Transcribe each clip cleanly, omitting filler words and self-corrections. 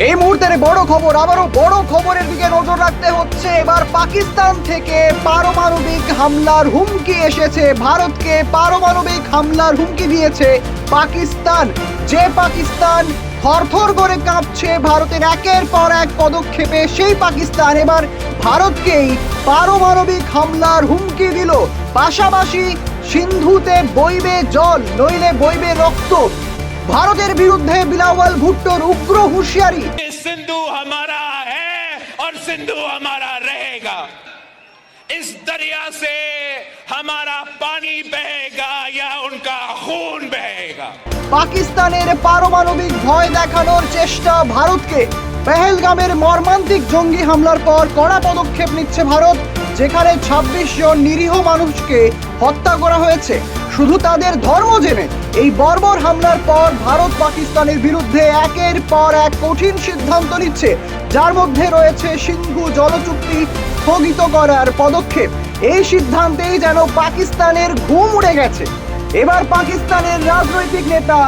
এই মুহূর্তের বড় খবর, আবারও বড় খবরের দিকে নজর রাখতে হচ্ছে। এবার পাকিস্তান থেকে পারমাণবিক হামলার হুমকি এসেছে। ভারতকে পারমাণবিক হামলার হুমকি দিয়েছে পাকিস্তান। যে পাকিস্তান থরথর করে কাঁপছে ভারতের একের পর এক পদক্ষেপে, সেই পাকিস্তান এবার ভারতকেই পারমাণবিক হামলার হুমকি দিল। পাশাপাশি সিন্ধুতে বইবে জল, নইলে বইবে রক্ত। ভারতের বিরুদ্ধে বিলাওয়াল ভুট্টোর উগ্র হুঁশিয়ারি। सिंधु हमारा है और सिंधु हमारा रहेगा। इस दरिया से हमारा पानी बहेगा या उनका खून बहेगा। পাকিস্তানের পারমাণবিক ভয় দেখানোর চেষ্টা ভারতকে। পেহেলগামের মর্মান্তিক জঙ্গি হামলার পর কড়া পদক্ষেপ নিচ্ছে ভারত, যেখানে ২৬ জন নিরীহ মানুষকে হত্যা করা হয়েছে শুধু তাদের ধর্ম জেনে। এই বর্বর হামলার পর ভারত পাকিস্তানের বিরুদ্ধে একের পর এক কঠিন সিদ্ধান্ত নিচ্ছে, যার মধ্যে রয়েছে সিন্ধু জল চুক্তি স্থগিত করার পদক্ষেপ। এই সিদ্ধান্তেই যেন পাকিস্তানের ঘুম উড়ে গেছে। এবার পাকিস্তানের রাজনৈতিক নেতা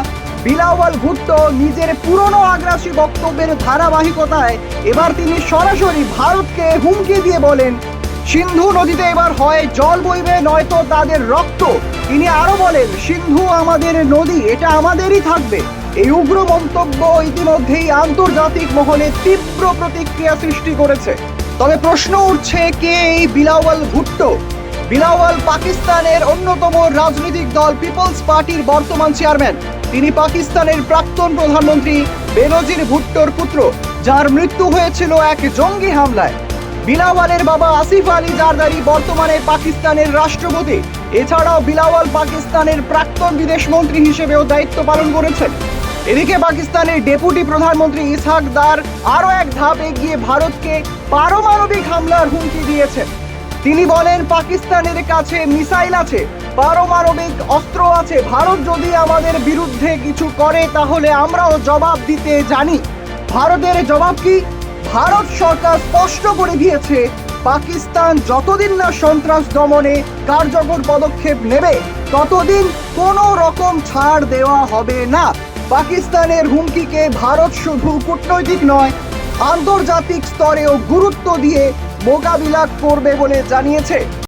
বিলাওয়াল ভুট্টো নিজের পুরনো আগ্রাসী বক্তব্যের ধারাবাহিকতায় এবার তিনি সরাসরি ভারতকে হুমকি দিয়ে বলেন, সিন্ধু নদীতে এবার হয় জল বইবে নয়তো তাদের রক্ত। তিনি আরো বলেন, সিন্ধু আমাদের নদী, এটা আমাদেরই থাকবে। এই উগ্র মন্তব্য ইতিমধ্যেই আন্তর্জাতিক মহলে তীব্র প্রতিক্রিয়া সৃষ্টি করেছে। তবে প্রশ্ন উঠছে, কে এই বিলাওয়াল ভুট্টো? বিলাওয়াল পাকিস্তানের অন্যতম রাজনৈতিক দল পিপলস পার্টির বর্তমান চেয়ারম্যান। তিনি পাকিস্তানের প্রাক্তন প্রধানমন্ত্রী বেনজির ভুট্টোর পুত্র, যার মৃত্যু হয়েছিল এক জঙ্গি হামলায়। বিলাওয়ালের বাবা আসিফ আলী জারদারি বর্তমানে পাকিস্তানের রাষ্ট্রপতি। এছাড়াও বিলাওয়াল পাকিস্তানের প্রাক্তন বিদেশমন্ত্রী হিসেবেও দায়িত্ব পালন করেছেন। এদিকে পাকিস্তানের ডেপুটি প্রধানমন্ত্রী ইসহাক দার আরও এক ধাপ এগিয়ে ভারতকে পারমাণবিক হামলার হুমকি দিয়েছেন। তিনি বলেন, পাকিস্তানের কাছে মিসাইল আছে, পারমাণবিক অস্ত্র আছে। ভারত যদি আমাদের বিরুদ্ধে কিছু করে তাহলে আমরাও জবাব দিতে জানি। ভারতের জবাব কি? ভারত সরকার স্পষ্ট করে দিয়েছে, পাকিস্তান যতদিন না সন্ত্রাস দমনে কার্যকর পদক্ষেপ নেবে ততদিন কোনো রকম ছাড় দেওয়া হবে না। পাকিস্তানের হুমকিকে ভারত শুধু কূটনৈতিক নয়, আন্তর্জাতিক স্তরেও গুরুত্ব দিয়ে মোকাবিলা করবে বলে জানিয়েছে।